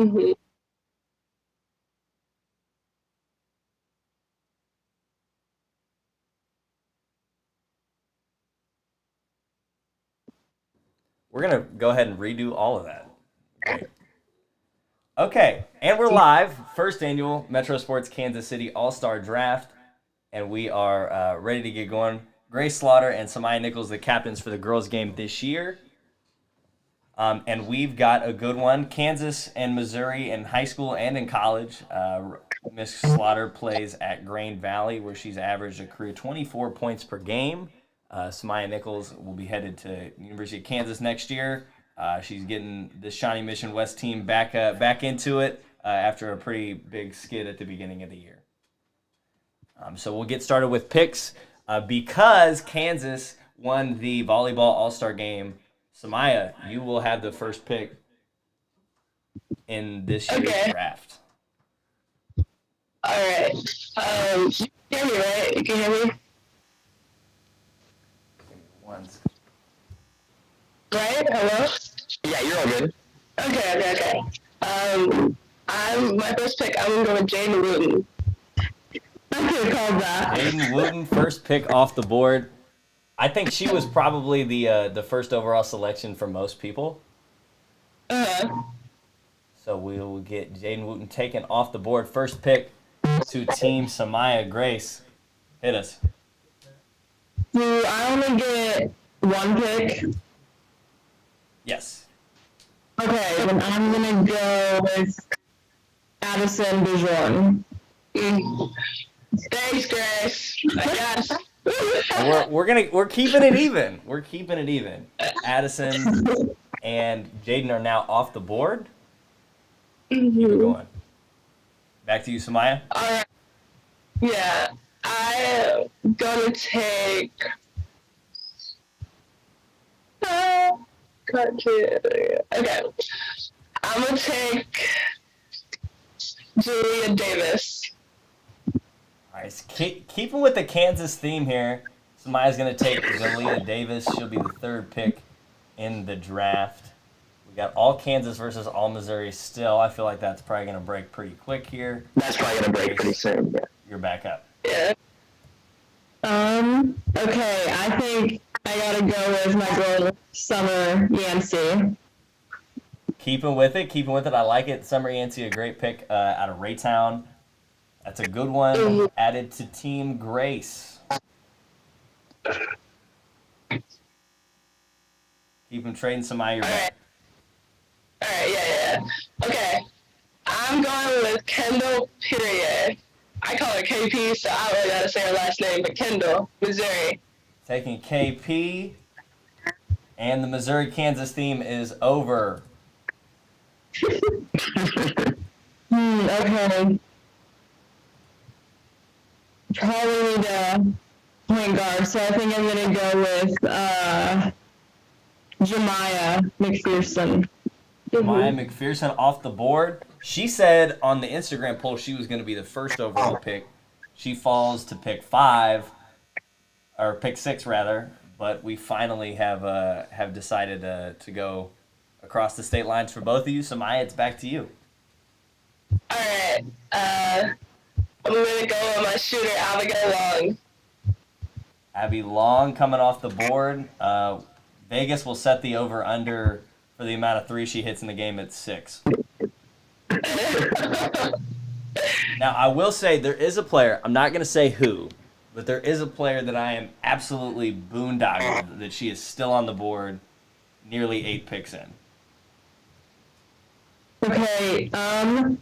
Mhm. We're going to go ahead and redo all of that. Great. Okay, and we're live. First annual Metro Sports Kansas City All-Star Draft, and we are ready to get going. Grace Slaughter and Samaya Nichols, the captains for the girls' game this year. And we've got a good one. Kansas and Missouri in high school and in college. Miss Slaughter plays at Grain Valley, where she's averaged a career 24 points per game. Samaya Nichols will be headed to University of Kansas next year. She's getting the Shawnee Mission West team back into it after a pretty big skid at the beginning of the year. So we'll get started with picks because Kansas won the volleyball All-Star game. Samaya, you will have the first pick in this year's Okay. draft. All right. You can hear me, right? You can hear me, Once. right? Hello. Yeah, you're all good. Okay. I'm my first pick. I'm gonna go with Jaden Wooten. I could have called that. Jaden Wooten, first pick off the board. I think she was probably the first overall selection for most people. Uh, So we'll get Jaden Wooten taken off the board. First pick to Team Samaya Grace. Hit us. do I only get one pick? Yes. Okay, then I'm gonna go with Addison Bijon. Thanks, Grace. I guess. We're keeping it even. We're keeping it even. Addison and Jaden are now off the board. Keep it going. Back to you, Samaya. All right. Yeah, I'm gonna take. Okay, I'm gonna take Julia Davis. All right, so keeping with the Kansas theme here, Samaya's going to take Zalia Davis. She'll be the third pick in the draft. We got all Kansas versus all Missouri still. I feel like that's probably going to break pretty quick here. That's probably gonna break pretty soon. Yeah. You're back up. Yeah. Okay, I think I gotta go with my girl Summer Yancey. Keeping with it. I like it. Summer Yancey, a great pick out of Raytown. That's a good one. Added to Team Grace. Keep him trading Samaya. You're back. Alright, yeah. Okay, I'm going with Kendall Perrier. I call her KP, so I don't really gotta say her last name, but Kendall, Missouri. Taking KP. And the Missouri-Kansas theme is over. Okay. Probably need a point guard, so I think I'm gonna go with Jemiah McPherson. Maya McPherson off the board. She said on the Instagram poll she was going to be the first overall pick. She falls to pick 5, or pick 6 rather. But we finally have decided to go across the state lines for both of you. So Maya, it's back to you. Alright, I'm gonna go with my shooter, Abigail Long. Abby Long coming off the board. Vegas will set the over/under for the amount of 3 she hits in the game at 6. Now, I will say there is a player, I'm not going to say who, but there is a player that I am absolutely boondoggled that she is still on the board nearly 8 picks in. Okay, I'm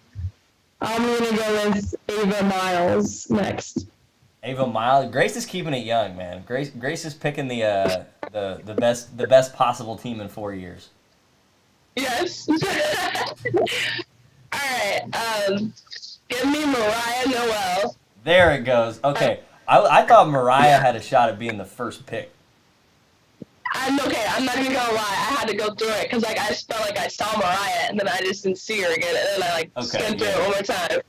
gonna go with Ava Miles next. Ava Miles, Grace is keeping it young, man. Grace is picking the best possible team in 4 years. Yes. Alright, give me Mariah Noel. There it goes. Okay, I thought Mariah had a shot at being the first pick. I'm okay, I'm not even gonna lie, I had to go through it, because, like, I just felt like I saw Mariah, and then I just didn't see her again, and then I, like, skimmed through it one more time.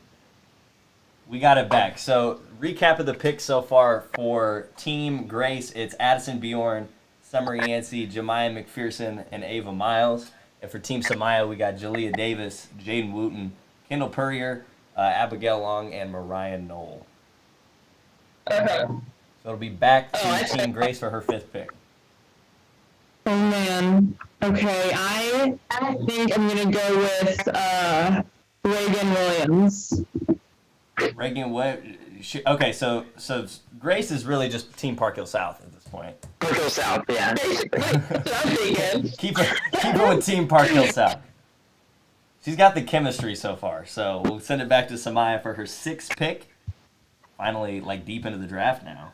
We got it back. So, recap of the picks so far for Team Grace. It's Addison Bjorn, Summer Yancey, Jemiah McPherson, and Ava Miles. And for Team Samaya, we got Jalea Davis, Jaden Wooten, Kendall Purrier, Abigail Long, and Mariah Knoll. Uh-huh. So it'll be back to I Team Grace for her 5th pick. Oh man. Okay, I think I'm gonna go with Reagan Williams. Reagan, what? Okay, so Grace is really just Team Park Hill South at this point. Park Hill South, yeah. Basically, that's what I'm thinking. Keep her with Team Park Hill South. She's got the chemistry so far, so we'll send it back to Samaya for her 6th pick. Finally, like deep into the draft now.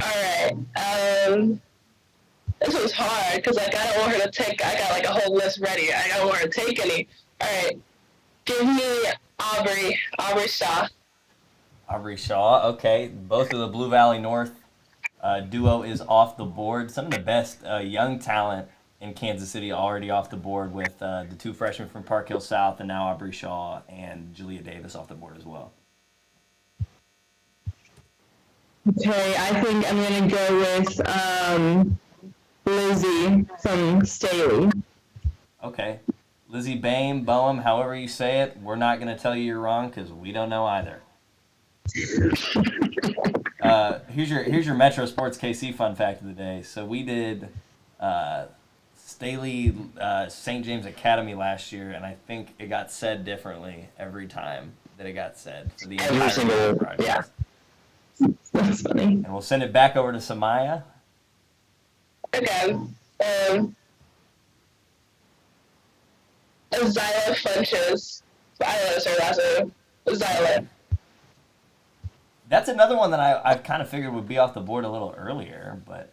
All right. This was hard because like I don't want her to take. I got like a whole list ready. I don't want her to take any. All right. Give me Aubrey Shaw. Aubrey Shaw, okay. Both of the Blue Valley North duo is off the board. Some of the best young talent in Kansas City already off the board with the 2 freshmen from Park Hill South and now Aubrey Shaw and Jalea Davis off the board as well. Okay, I think I'm gonna go with Lizzie from Staley. Okay. Lizzie Boehm, however you say it, we're not going to tell you you're wrong because we don't know either. Here's your Metro Sports KC fun fact of the day. So we did Staley St. James Academy last year, and I think it got said differently every time that it got said. For the Every single, yeah. That's funny. And we'll send it back over to Samaya. Okay. Zyla Funches. I don't know her last name. Zyla. That's another one that I kind of figured would be off the board a little earlier, but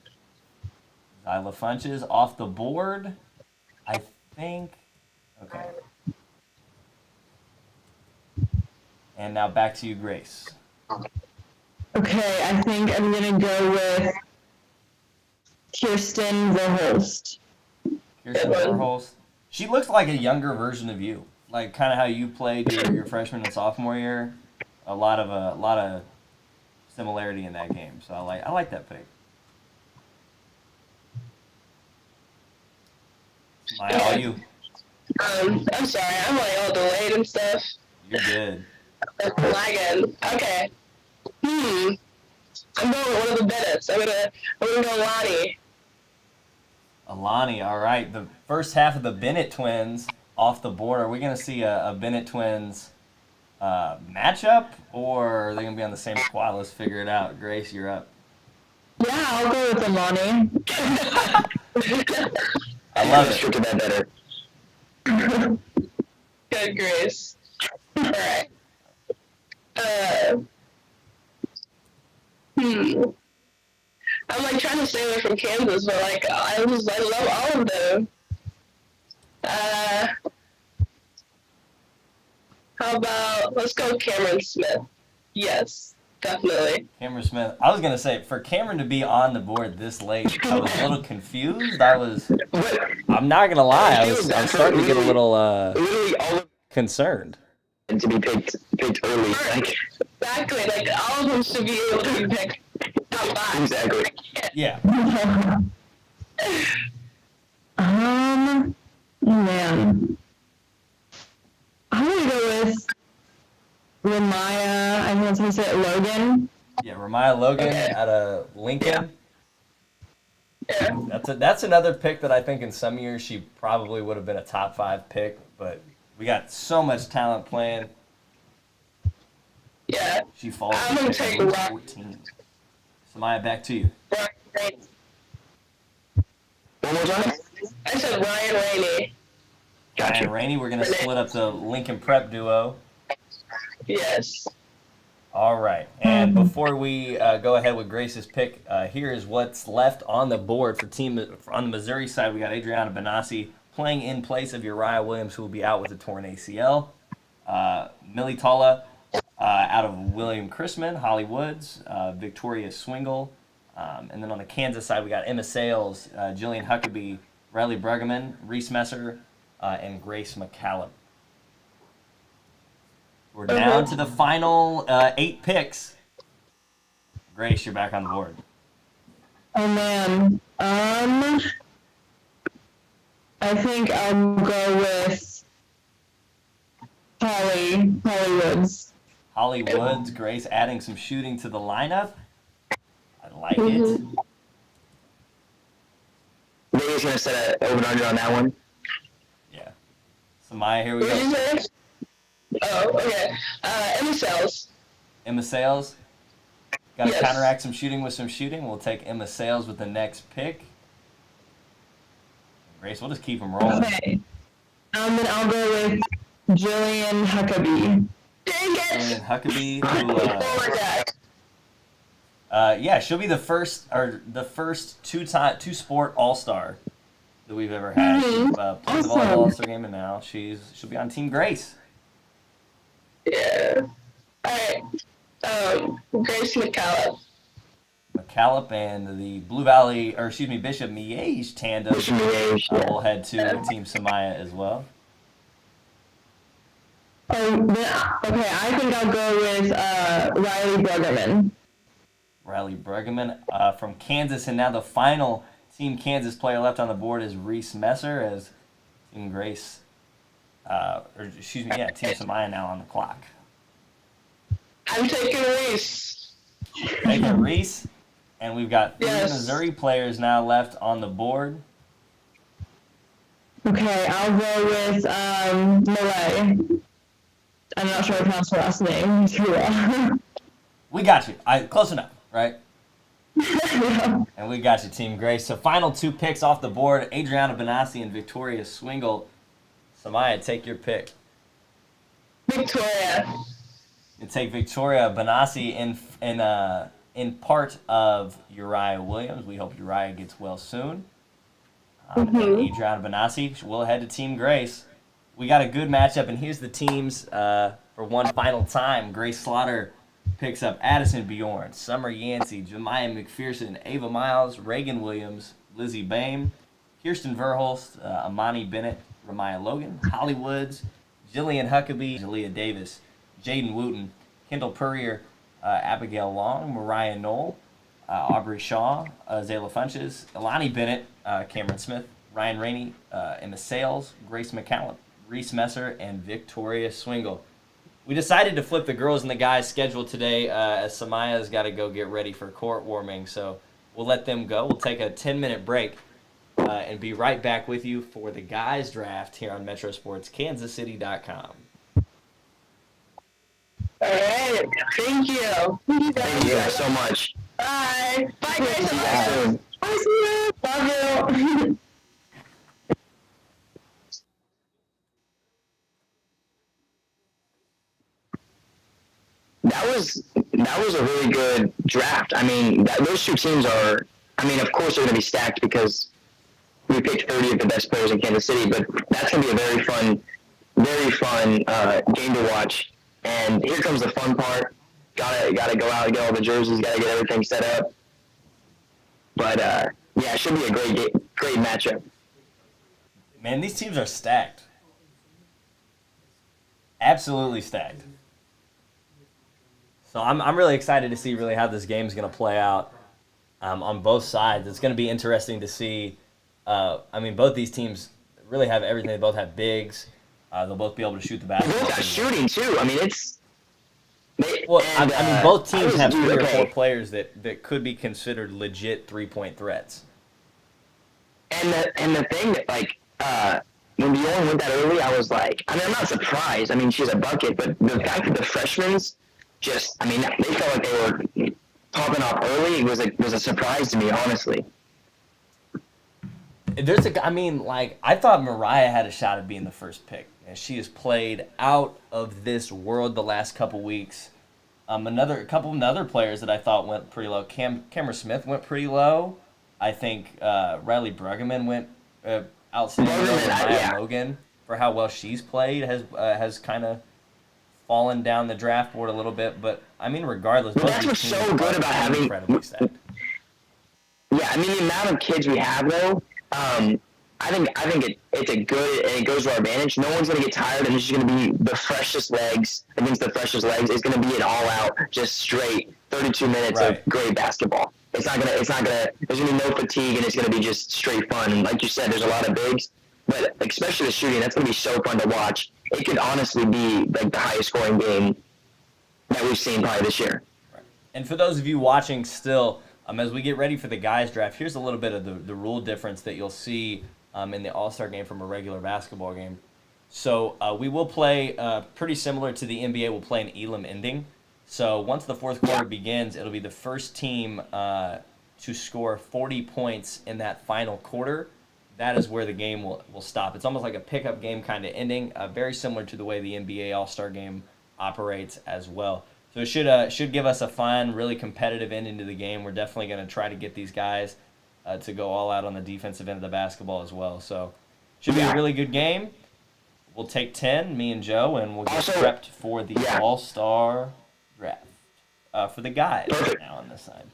Zyla Funches off the board, I think. Okay. And now back to you, Grace. Okay, I think I'm gonna go with Kirsten Verhulst. Kirsten Verhulst. She looks like a younger version of you, like kind of how you played your freshman and sophomore year. A lot of similarity in that game. So I like that pick. Maya, all you. I'm sorry, I'm like all delayed and stuff. You're good. It's lagging. Okay. I'm going with one of the Bennett's. I'm gonna go Lonnie. Alani, all right. The first half of the Bennett twins off the board. Are we going to see a Bennett twins matchup, or are they going to be on the same squad? Let's figure it out. Grace, you're up. Yeah, I'll go with Amani. I love it. Restricted that better. Good, Grace. All right. I'm like trying to stay away from Kansas, but like I love all of them. How about let's go Cameron Smith? Yes, definitely. Cameron Smith. I was going to say, for Cameron to be on the board this late, I was a little confused. I'm not going to lie, I was starting to get a little Literally all of concerned. them to be picked early. Like, Exactly, like all of them should be able to be picked. Top 5. exactly. Yeah. Man. I'm gonna go with Ramaya. I think that's how you say it, Logan. Yeah, Ramaya Logan out of Lincoln. Yeah. That's another pick that I think in some years she probably would have been a top 5 pick, but we got so much talent playing. Yeah. She falls I'm to gonna pick take number Rock. 14. Samaya, back to you. One more time? I said Ryan Rainey. Gotcha. And Rainey, we're going to split up the Lincoln Prep duo. Yes. All right. And before we go ahead with Grace's pick, here is what's left on the board for team on the Missouri side. We got Adriana Benassi playing in place of Uriah Williams, who will be out with a torn ACL. Millie Talla out of William Chrisman, Holly Woods, Victoria Swingle. And then on the Kansas side, we got Emma Sales, Jillian Huckabee, Riley Bruggeman, Reese Messer, and Grace McCallum. We're down to the final 8 picks. Grace, you're back on the board. Oh man. I think I'll go with Holly Woods. Holly Woods, Grace adding some shooting to the lineup. I like it. Mhm. Vegas gonna set an over/under on that one. Yeah. Samaya, here we What did you go. say? Oh, okay. Emma Sales. Emma Sales. Got to Yes. counteract some shooting with some shooting. We'll take Emma Sales with the next pick. Grace, we'll just keep them rolling. Okay. Then I'll go with Jillian Huckabee. Dang Jillian it! Huckabee, Forward that. yeah, she'll be the first two-sport All-Star that we've ever had. Mhm. She's, played the volleyball Awesome. All-Star game, and now she'll be on Team Grace. Yeah. All right. Grace McCallum. McCallum and the Bishop Miege tandem Bishop Miege, yeah. will head to Team Samaya as well. Okay, I think I'll go with Riley Bruggerman. Riley Bruggeman from Kansas, and now the final Team Kansas player left on the board is Reese Messer as Team Grace, Team Samaya now on the clock. I'm taking Reese. Taking Reese, and we've got three Yes. Missouri players now left on the board. Okay, I'll go with Malay. I'm not sure how to pronounce her last name too well. We got you. Close enough, right? Yeah. And we got you, Team Grace. So final two picks off the board, Adriana Benassi and Victoria Swingle. Samaya, take your pick. Victoria. You take Victoria Benassi in part of Uriah Williams. We hope Uriah gets well soon. And Adriana Benassi will head to Team Grace. We got a good matchup, and here's the teams for one final time. Grace Slaughter picks up Addison Bjorn, Summer Yancey, Jemiah McPherson, Ava Miles, Reagan Williams, Lizzie Bame, Kirsten Verholst, Amani Bennett, Ramaya Logan, Holly Woods, Jillian Huckabee, Jalea Davis, Jaden Wooten, Kendall Purrier, Abigail Long, Mariah Knoll, Aubrey Shaw, Zayla Funches, Alani Bennett, Cameron Smith, Ryan Rainey, Emma Sales, Grace McCallum, Reese Messer, and Victoria Swingle. We decided to flip the girls and the guys' schedule today as Samaya's got to go get ready for court warming, so we'll let them go. We'll take a 10-minute break and be right back with you for the guys' draft here on MetroSportsKansasCity.com. All right. Thank you. Thank you guys so much. Bye. Bye, Grace. See you guys soon. Bye, see you. Love you. That was a really good draft. I mean, those two teams are. I mean, of course they're going to be stacked because we picked 30 of the best players in Kansas City. But that's going to be a very fun game to watch. And here comes the fun part. Gotta go out and get all the jerseys. Gotta get everything set up. But yeah, it should be a great matchup. Man, these teams are stacked. Absolutely stacked. So I'm really excited to see really how this game is going to play out on both sides. It's going to be interesting to see. I mean, both these teams really have everything. They both have bigs. They'll both be able to shoot the They both basketball. got shooting too. I mean, it's. I mean, both teams have three or four okay. players that could be considered legit three-point threats. And the thing that, like, when Bjorn went that early, I was like, I mean, I'm not surprised. I mean, she's a bucket, but the fact that the freshmen just, I mean, they felt like they were popping off early. It was a surprise to me, honestly. I thought Mariah had a shot at being the first pick. And she has played out of this world the last couple weeks. A couple of other players that I thought went pretty low. Cameron Smith went pretty low. I think Riley Bruggeman went outstanding. Mariah Logan, for how well she's played, has kind of fallen down the draft board a little bit. But I mean, regardless, both That's these what's teams so good are about having. incredibly stacked. Yeah, I mean, the amount of kids we have, though, I think it goes to our advantage. No one's going to get tired, and it's just going to be the freshest legs against the freshest legs. It's going to be an all-out, just straight 32 minutes of great basketball. There's going to be no fatigue, and it's going to be just straight fun. And like you said, there's a lot of bigs. but especially the shooting, that's going to be so fun to watch. It could honestly be like the highest scoring game that we've seen probably this year. And for those of you watching still, as we get ready for the guys draft, here's a little bit of the rule difference that you'll see in the All-Star game from a regular basketball game. So we will play pretty similar to the NBA. We'll play an Elam ending. So once the fourth quarter begins, it'll be the first team to score 40 points in that final quarter. That is where the game will stop. It's almost like a pickup game kind of ending, very similar to the way the NBA All-Star game operates as well. So it should give us a fun, really competitive ending to the game. We're definitely going to try to get these guys to go all out on the defensive end of the basketball as well. So should be a really good game. We'll take 10, me and Joe, and we'll get prepped for the All-Star draft for the guys now on this side.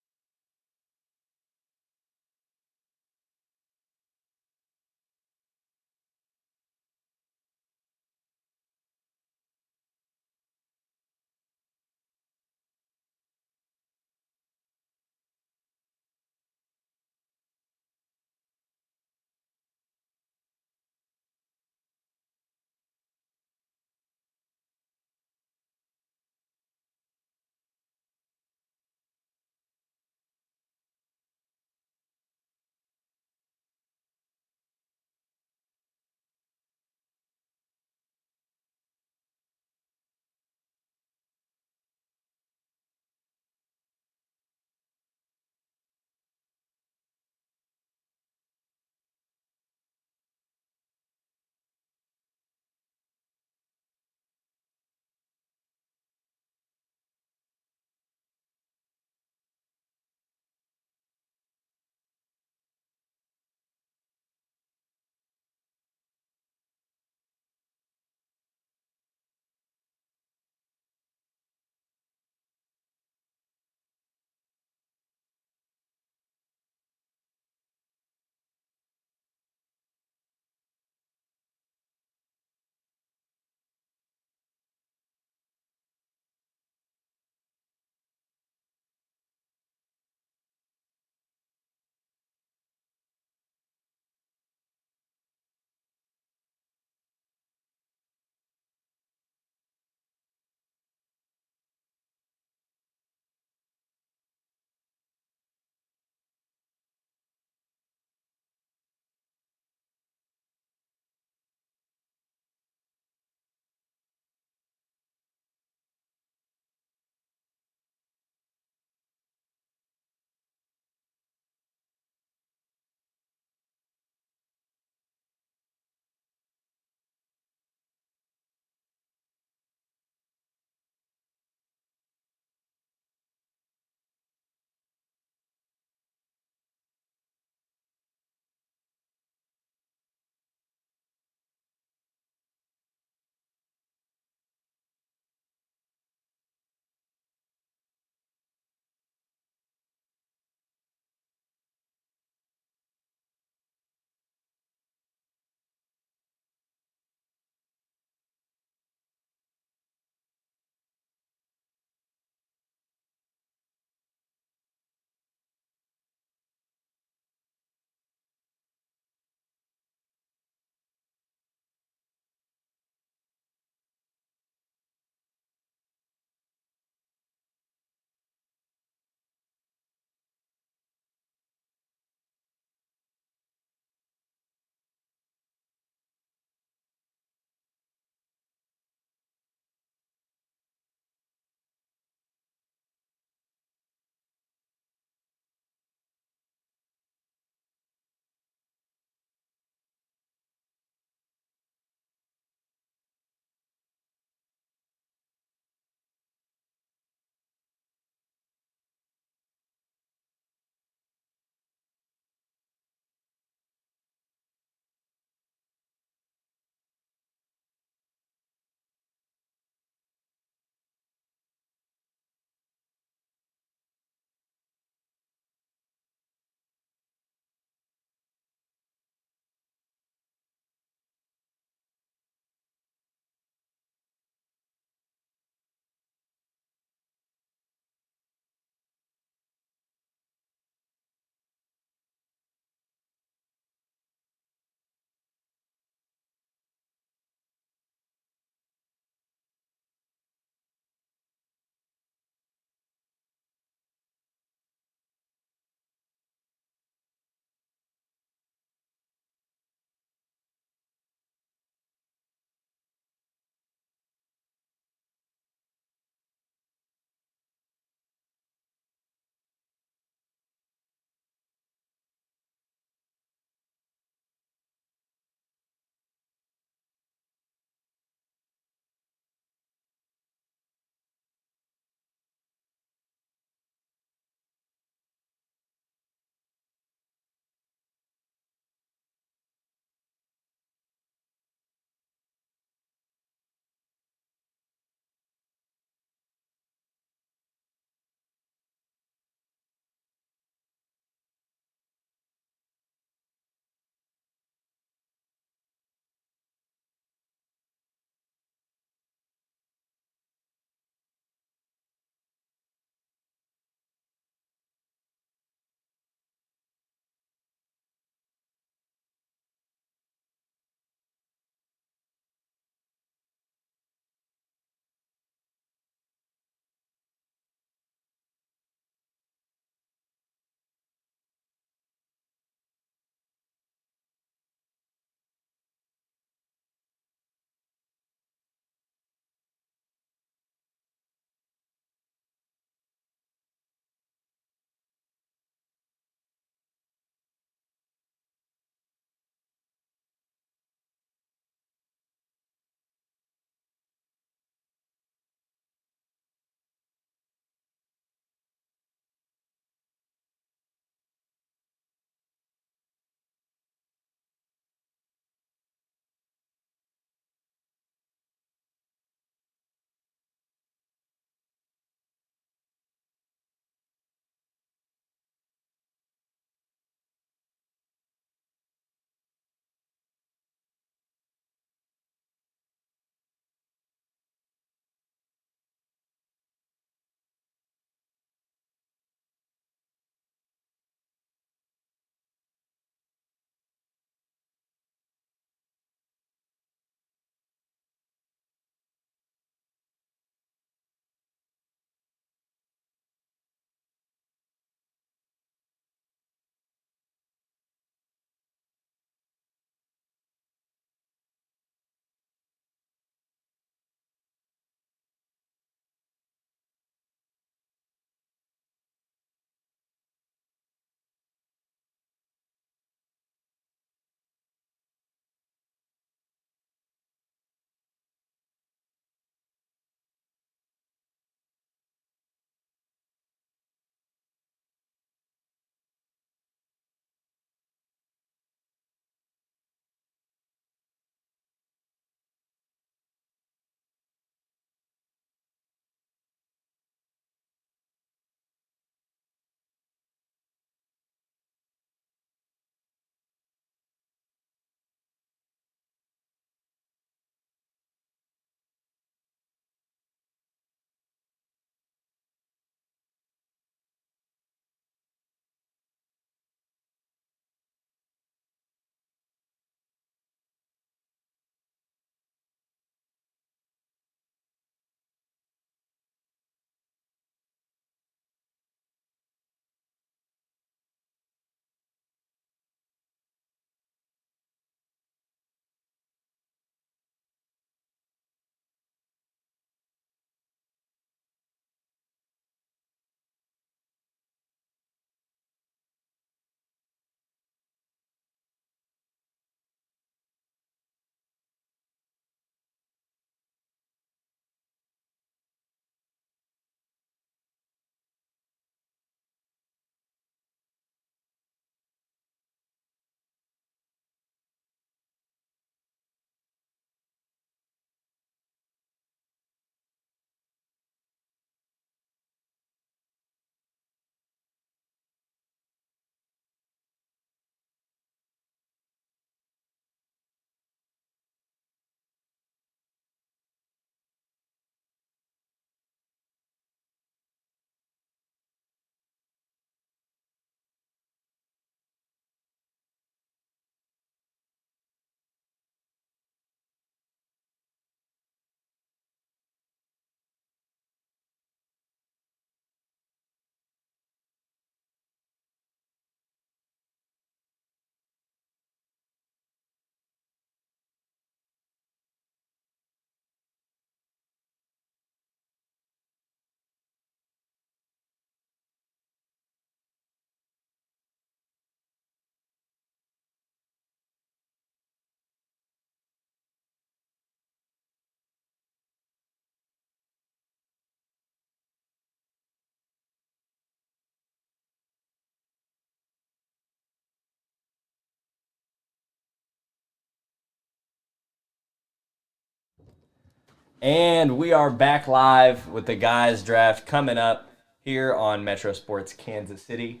And we are back live with the guys draft coming up here on Metro Sports Kansas City.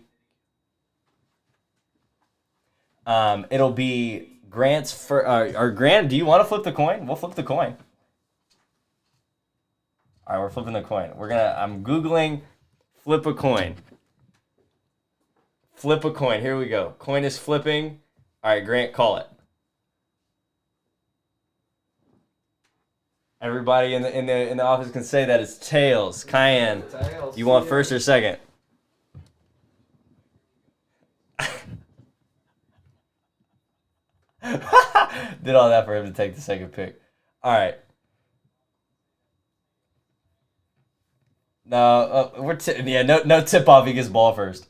It'll be Grant's or Grant, do you want to flip the coin? We'll flip the coin. All right, we're flipping the coin. I'm Googling flip a coin. Flip a coin. Here we go. Coin is flipping. All right, Grant, call it. Everybody in the office can say that it's tails. Kyan, you want first or second? Did all that for him to take the second pick. All right. No, no tip off. He gets ball first.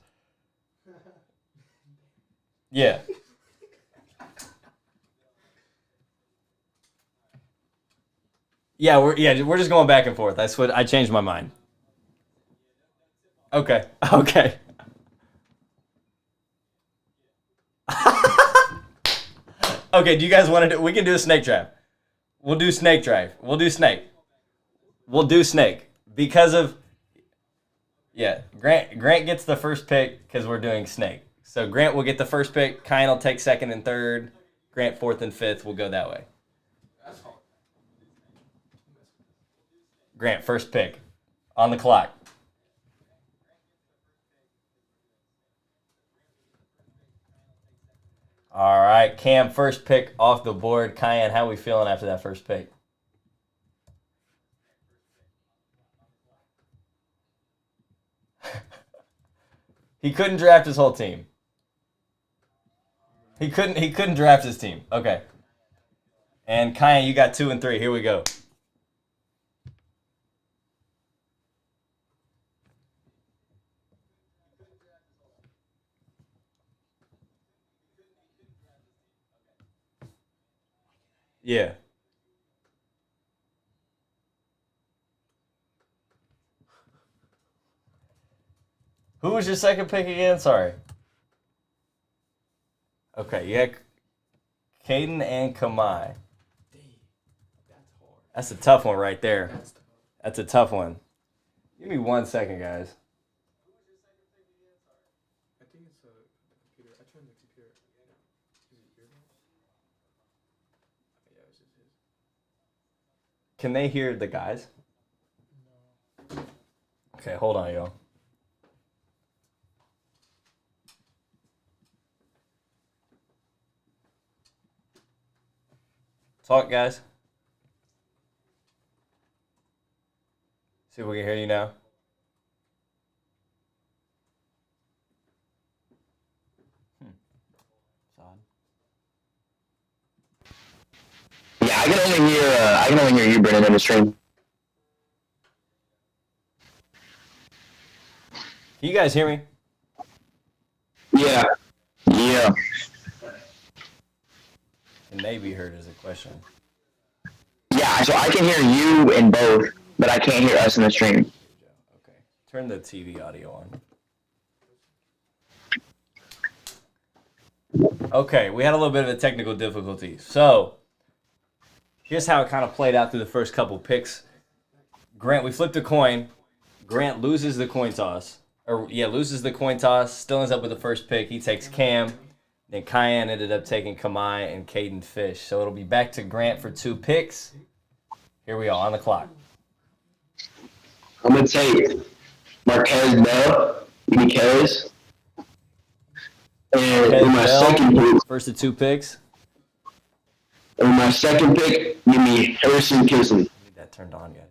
Yeah. We're just going back and forth. I changed my mind. Okay. Okay, do you guys want to do... We can do a snake drive. We'll do snake drive. We'll do snake. Because of... Yeah, Grant gets the first pick because we're doing snake. So Grant will get the first pick. Kyan will take second and third. Grant fourth and fifth. We'll go that way. Grant, first pick. On the clock. All right, Cam, first pick off the board. Kyan, how are we feeling after that first pick? He couldn't draft his whole team. He couldn't draft his team. Okay. And Kyan, you got 2 and 3. Here we go. Yeah. Who was your second pick again? Sorry. Okay, yeah. Caden and Kamai. That's a tough one right there. That's a tough one. Give me 1 second, guys. I think it's the computer. I turned the computer. Is it your boss? Yeah, it was just his. Can they hear the guys? No. Okay, hold on, y'all. Talk, guys. See if we can hear you now. Yeah, I can only hear you, Brennan, in the stream. Can you guys hear me? Yeah. Can they be heard is a question. Yeah, so I can hear you in both, but I can't hear us in the stream. Okay. Turn the TV audio on. Okay, we had a little bit of a technical difficulty. So, here's how it kind of played out through the first couple picks. Grant, we flipped a coin. Grant loses the coin toss. Loses the coin toss. Still ends up with the first pick. He takes Cam. Then Kyan ended up taking Kamai and Caden Fish. So it'll be back to Grant for 2 picks. Here we are on the clock. I'm going to take Marquez Bell. Give me Kez. And with my second pick, First of 2 picks. and with my second pick, give me Harrison Kisley. Need that turned on, guys.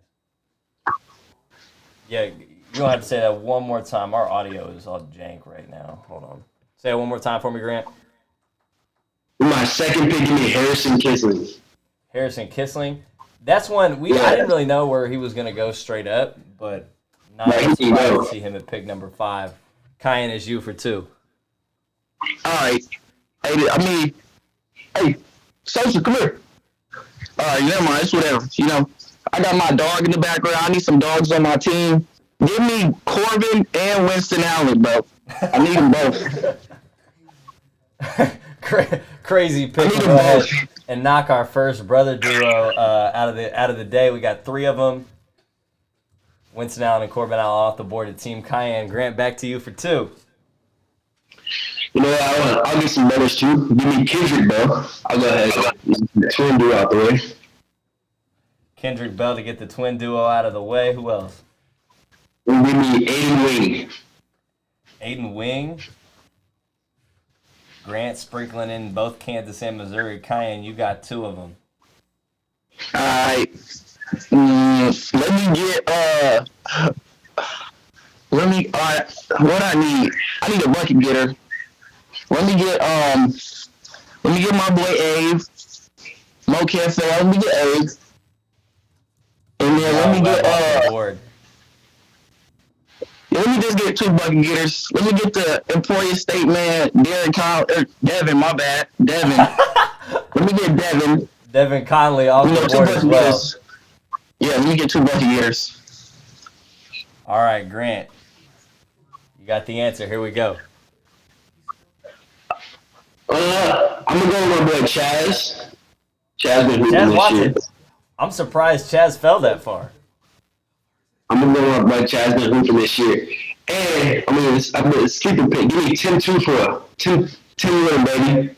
Yeah, you're going to have to say that one more time. Our audio is all jank right now. Hold on. Say it one more time for me, Grant. With my second pick, give me Harrison Kisley. Harrison Kissling. That's one I didn't really know where he was going to go straight up, but not surprised to see him at pick number 5. Kyan is you for 2. All right. Hey, Sosa, come here. All right, never mind. It's whatever. I got my dog in the background. I need some dogs on my team. Give me Corbin and Winston Allen, bro. I need them both. Crazy pick. I need Go them ahead. both. and knock our first brother duo out of the day. We got 3 of them. Winston Allen and Corbin Allen off the board at Team Kyan. Grant, back to you for 2. You know what? I'll get some letters too. Give me Kendrick Bell. I'll go ahead and the twin duo out the way. Kendrick Bell to get the twin duo out of the way. Who else? And give me Aiden Wing. Aiden Wing. Grant sprinkling in both Kansas and Missouri. Kyan, you got 2 of them. Alright. Let me get what I need. I need a bucket getter. Let me get my boy Abe. Mo Cafe, let me get Abe. And then let me just get 2 bucket getters. Let me get the Emporia State man, Devin, my bad. Devin. Let me get Devin. Devin Conley off the board as well. Getters. Yeah, let me get 2 bucket getters. All right, Grant. You got the answer. Here we go. I'm gonna go with my boy Chaz. Chaz been hooping Chaz this Watson. year. I'm surprised Chaz fell that far. I'm gonna go with my boy Chaz been hooping this year. And I'm gonna sleeping pick. Give me 10-2 for a 10 win, baby.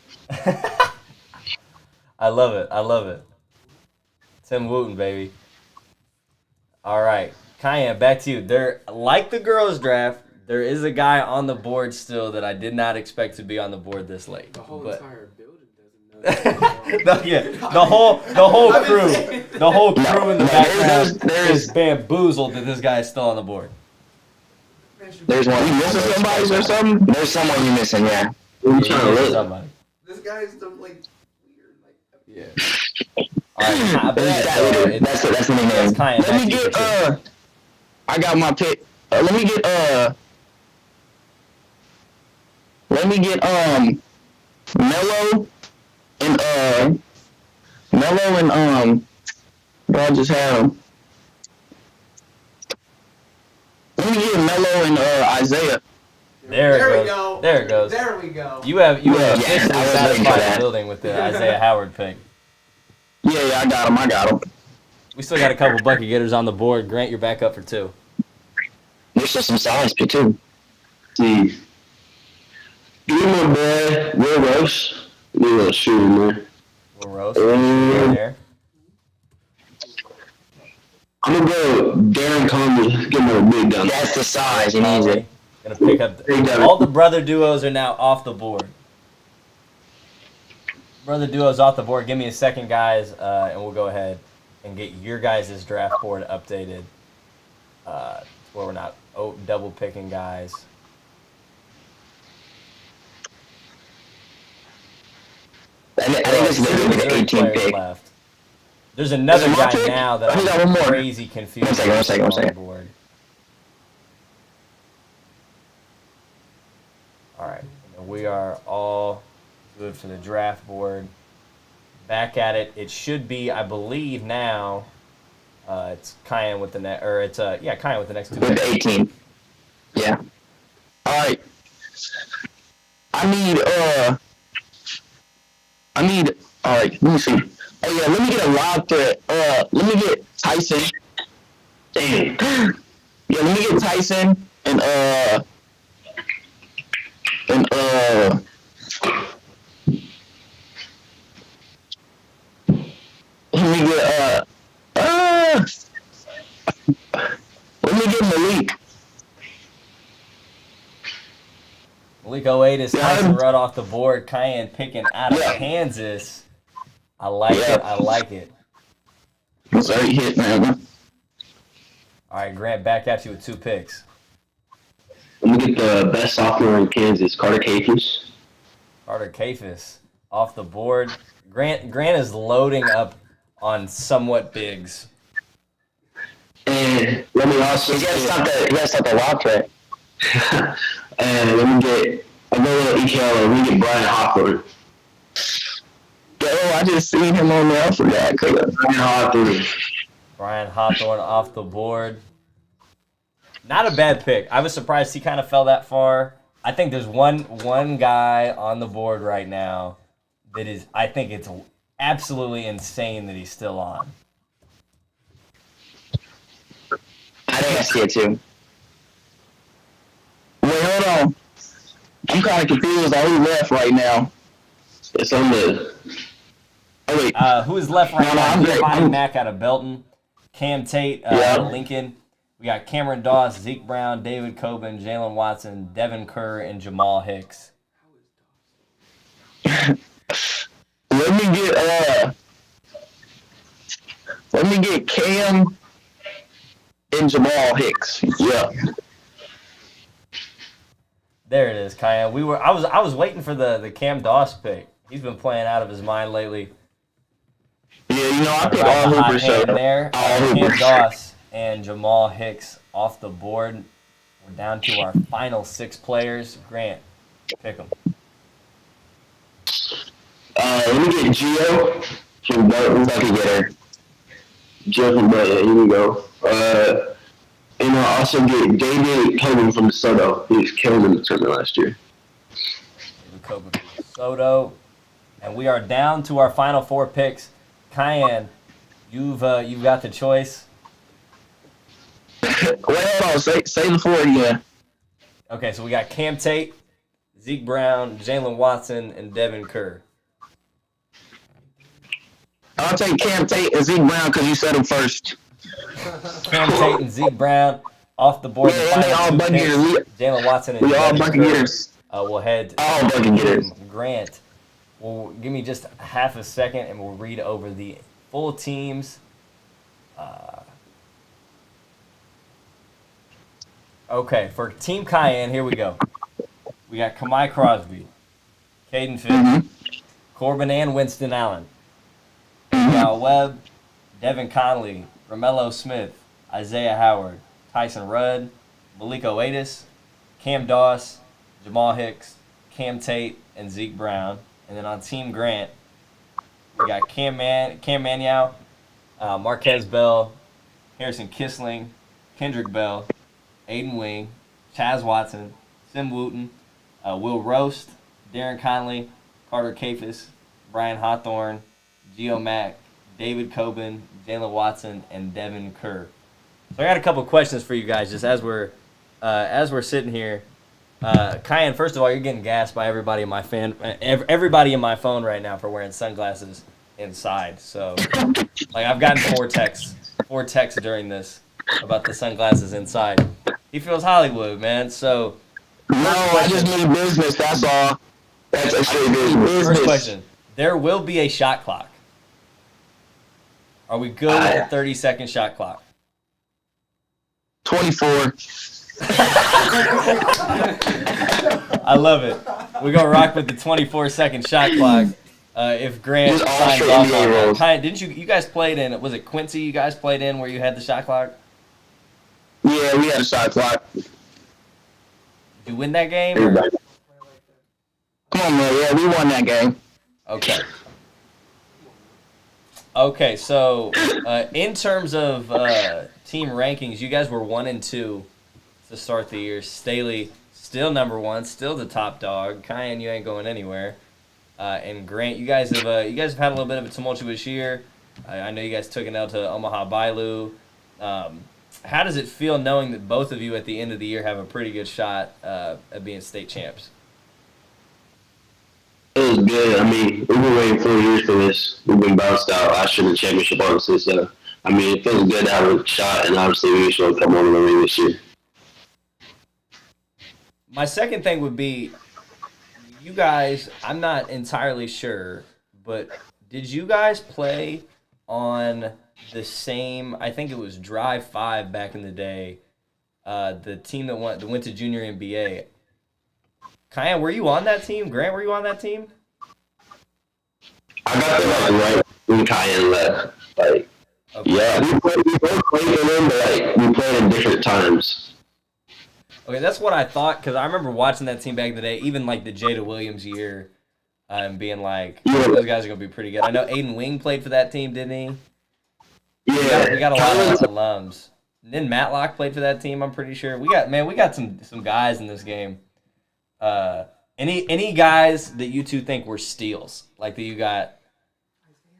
I love it. I love it. Tim Wooten, baby. All right. Kyan, back to you. There, like the girls' draft, there is a guy on the board still that I did not expect to be on the board this late. The whole But entire building doesn't know. the whole crew, the whole crew in the background is bamboozled that this guy is still on the board. There's one. You missing somebody or something? There's someone you missing, yeah. I'm trying to look. Somebody. This guy's the like weird like. Yeah. All right. I believe That's the name. Kyan. Let me get I got my pick. Let me get Mello and what I just had him. Let me get Mello and Isaiah. There it goes. There it goes. There we go. You have Yeah, officially I was waiting for satisfied the that. building with the Isaiah Howard pick. Yeah, I got him. We still got a couple bucket getters on the board. Grant, you're back up for 2. There's just some size pick too. See. Give me my boy Will Roche. Give me a little shooter, man. Will Rose in there. I'm gonna go Darren Conley. Give him a big gun. That's the size. He needs it. Gonna pick up all the brother duos are now off the board. Brother duos off the board. Give me a second, guys, and we'll go ahead and get your guys' draft board updated. Where we're not double picking guys. I think this is gonna be the 18 pick. Left. There's another There's one guy pick? now that I think I got I'm one more. crazy confused. One second. on the board. All right, we are all good for the draft board. Back at it. It should be, I believe now. It's Kyan with the Kyan with the next 2 With picks. the 18. Yeah. All right. I need. All right. Let me see. Oh yeah. Let me get a lob threat. Let me get Tyson. Damn. Yeah. Let me get Tyson and let me get let me get Malik. Malik 08 is Yeah, Tyson Rudd off the board. Kyan picking out of Kansas. I like it. I like it. That's already hit, man. All right, Grant, back at you with 2 picks. I'm gonna get the best sophomore in Kansas, Carter Cafus. Carter Cafus off the board. Grant is loading up on somewhat bigs. And let me also You gotta stop the lob threat. and let me get another EKL. Let me get Brian Hawthorne. Yo, I just seen him on there. I forgot. Brian Hawthorne. Brian Hawthorne off the board. Not a bad pick. I was surprised he kind of fell that far. I think there's one guy on the board right now that is, I think it's absolutely insane that he's still on. I think I see it too. Wait, hold on. I'm kind of confused on who left right now. It's on the. Oh wait, Who is left right No, now? I'm great. Giovanni Mack out of Belton. Cam Tate out Yeah. of Lincoln. We got Cameron Doss, Zeke Brown, David Coben, Jalen Watson, Devin Kerr, and Jamal Hicks. let me get Cam and Jamal Hicks. Yeah. There it is, Kyan. I was waiting for the Cam Doss pick. He's been playing out of his mind lately. Yeah, you know, I picked Right all the hot Hoopers, so hand there. all Cam Hoopers. Doss and Jamal Hicks off the board. We're down to our final 6 players. Grant, pick them. Let me get Gio from Bucket Getter. Gio from Bucket. Here we go. And I'll also get David Coben from DeSoto. He was killing in the tournament last year. David Coben from Soto. And we are down to our final 4 picks. Kyan, you've got the choice. Wait, hold on. Say the 4 again. Okay, so we got Cam Tate, Zeke Brown, Jalen Watson, and Devin Kerr. I'll take Cam Tate and Zeke Brown because you said them first. Cam Tate and Zeke Brown off the board. Yeah, and they all bucket getters. Jalen Watson and We all Devin bucket Kerr. getters. We'll head All bucket getters. Grant. Well, give me just half a second, and we'll read over the full teams. Okay, for Team Kyan, here we go. We got Kamai Crosby, Caden Fitz, Corbin and Winston Allen, Cal Webb, Devin Conley, Romello Smith, Isaiah Howard, Tyson Rudd, Malik Oatis, Cam Doss, Jamal Hicks, Cam Tate, and Zeke Brown. And then on Team Grant, we got Cam Maniau, Marquez Bell, Harrison Kissling, Kendrick Bell, Aiden Wing, Chaz Watson, Sim Wooten, Will Roast, Darren Conley, Carter Kafis, Brian Hawthorne, Gio Mack, David Coben, Jalen Watson, and Devin Kerr. So I got a couple questions for you guys just as we're sitting here. Kyan, first of all, you're getting gassed by everybody in my phone right now for wearing sunglasses inside. So, like, I've gotten 4 texts during this about the sunglasses inside. He feels Hollywood, man. So, No, I just need business. That's all. That's a straight business. first question: there will be a shot clock. Are we good with a 30-second shot clock? 24. I love it. We're gonna rock with the 24-second shot clock. If Grant Just all signs straight off NBA on that. rules. Kyan, didn't you guys played in? Was it Quincy? You guys played in where you had the shot clock? Yeah, we had a shot clock. Did you win that game? Or? Everybody. Come on, man. Yeah, we won that game. Okay. Okay, so in terms of team rankings, you guys were 1 and 2 to start the year. Staley still number 1, still the top dog. Kyan, you ain't going anywhere. And Grant, you guys have had a little bit of a tumultuous year. I know you guys took an L to Omaha Bailu. How does it feel knowing that both of you at the end of the year have a pretty good shot at being state champs? It was good. I mean, we've been waiting 4 years for this. We've been bounced out last year in the championship, obviously. So, I mean, it feels good to have a shot, and obviously we should come on the ring this year. My second thing would be, you guys, I'm not entirely sure, but did you guys play on the same, I think it was Drive 5 back in the day, the team that went to Junior NBA? Kyan, were you on that team? Grant, were you on that team? I got them right when Kyan left. Like, Okay. yeah, we both played in them, but like we played at different times. Okay, that's what I thought, because I remember watching that team back in the day, even like the Jada Williams year, and being like, those guys are going to be pretty good. I know Aiden Wing played for that team, didn't he? Yeah, We got a lot of alums. And then Matlock played for that team, I'm pretty sure. We got some guys in this game. Any guys that you two think were steals? Like that you got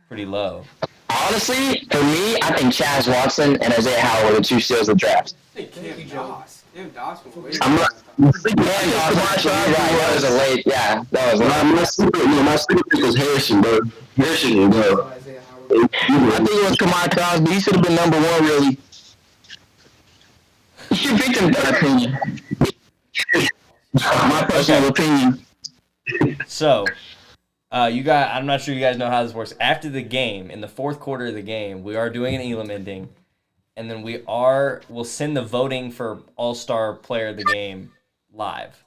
pretty low. Honestly, for me, I think Chaz Watson and Isaiah Howard are the two steals of the draft. I think Cam Doss. Cam Doss was way I'm not. My That was a late. Yeah, that was my sleeper pick was Harrison, bro. Harrison will go. Isaiah Howard. I think it was Kamai Crosby. He should have been number one, really. You picked him. My personal opinion. So, you guys, I'm not sure you guys know how this works. After the game, in the fourth quarter of the game, we are doing an Elam ending, and then we'll send the voting for All-Star Player of the Game live.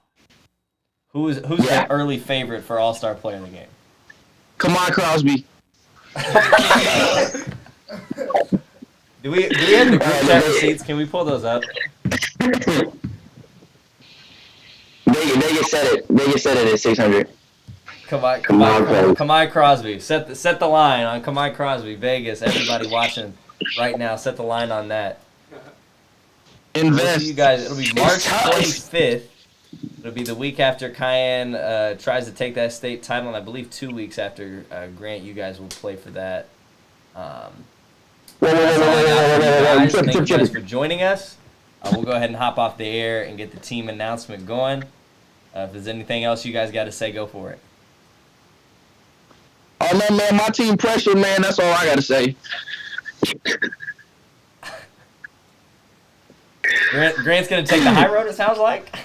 Who's the early favorite for All-Star Player of the Game? Kamai Crosby. Do we have the group chat receipts? Can we pull those up? Vegas said it. Vegas said it at 600. Kamai Crosby. Set the line on Kamai Crosby. Vegas. Everybody watching right now, set the line on that. Invest. You guys, it'll be March 25th. It'll be the week after Kyan tries to take that state title, and I believe 2 weeks after Grant, you guys will play for that. Thank you guys for joining us. We'll go ahead and hop off the air and get the team announcement going. If there's anything else you guys got to say, go for it. Oh, no, man, my team pressure, man, that's all I got to say. Grant's going to take the high road, it sounds like.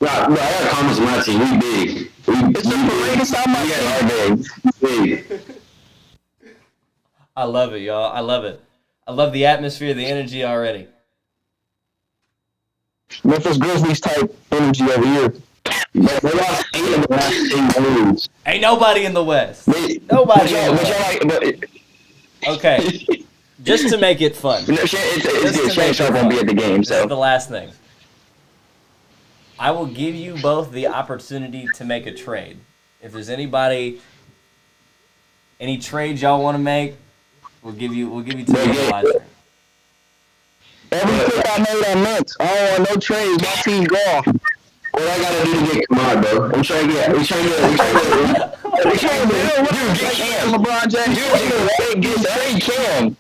No, I got comments on my team. We big. It's a parade inside my team. Big. I love it, y'all. I love it. I love the atmosphere, the energy already. Memphis Grizzlies type energy over here. They lost 8 of the last 10 games. Ain't nobody in the West. Nobody in the West. Okay. Just to make it fun. It's good. Shannon Sharp won't be at the game, This is so. the last thing. I will give you both the opportunity to make a trade. If there's any trades y'all want to make, we'll give you to the live. Every pick I made, I meant. I don't want no trades. My team golf. What I gotta do to get Kamar, bro? I'm trying to get Get Cam. LeBron James. Get Cam.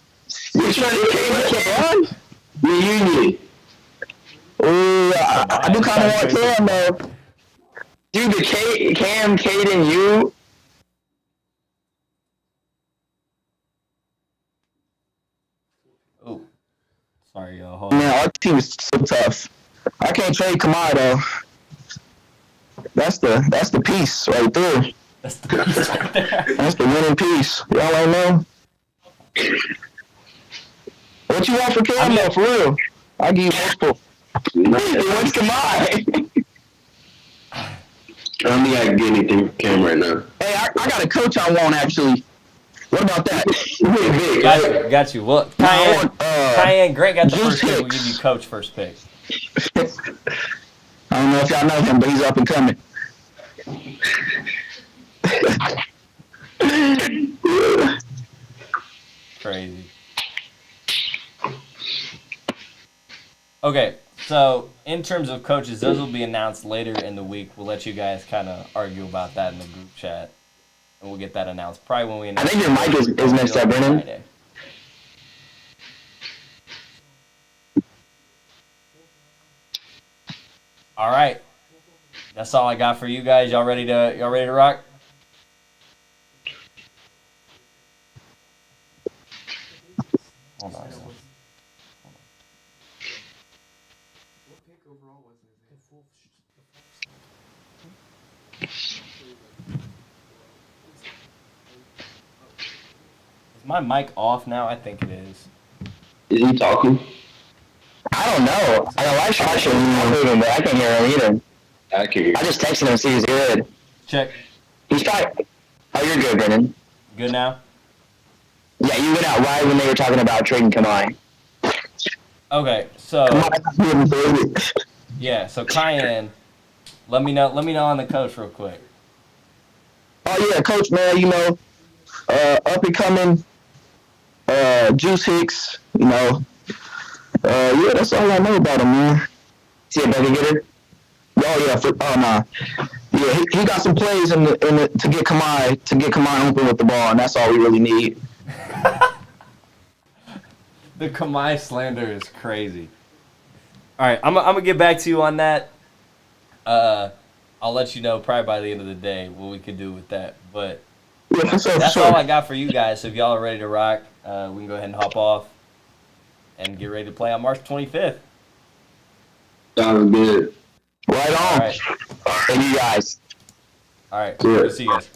We're trying to get LeBron? Reunion. Ooh, I do kind of want Cam, though. Dude, the Cam, Caden, you. Oh, sorry, y'all. Hold on. Man, our team is so tough. I can't trade Kamar, though. That's the piece right there. That's the piece right there. That's the winning piece. Y'all ain't know. What you want for Cam, though, for real? I'll give you multiple. What's Kamar? I don't think I can get anything from Cam right now. Hey, I got a coach I want, actually. What about that? Got you. Well, Kyan, Grant got the first pick. We'll give you coach first pick. I don't know if y'all know him, but he's up and coming. Crazy. Okay, so in terms of coaches, those will be announced later in the week. We'll let you guys kind of argue about that in the group chat, and we'll get that announced probably when we announce. I think your mic is messed up, Brennan. Friday. All right, that's all I got for you guys. Y'all ready to rock? Hold on. What pick overall was it? Is my mic off now? I think it is. Is he talking? I don't know. I got live shot moving, but I can't hear him either. I can hear. I just texted him to see if he's good. Check. He's probably. Oh, you're good, Brennan. Good now? Yeah, you went out right when they were talking about trading Kamai. Okay, so yeah, so Kyan, let me know on the coach real quick. Oh yeah, coach, man, you know, up and coming, Juice Hicks, you know. Yeah, that's all I know about him, man. See a bucket getter? Oh yeah, nah. yeah, he got some plays in the to get Kamai open with the ball, and that's all we really need. The Kamai slander is crazy. All right, I'm gonna get back to you on that. I'll let you know probably by the end of the day what we could do with that. But Yeah, for sure. that's all I got for you guys. So if y'all are ready to rock, we can go ahead and hop off and get ready to play on March 25th. Sounds good. Right on. All right. And you guys. All right. Yeah. We'll see you guys.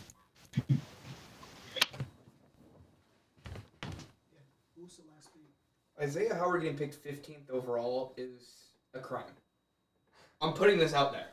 Isaiah Howard getting picked 15th overall is a crime. I'm putting this out there.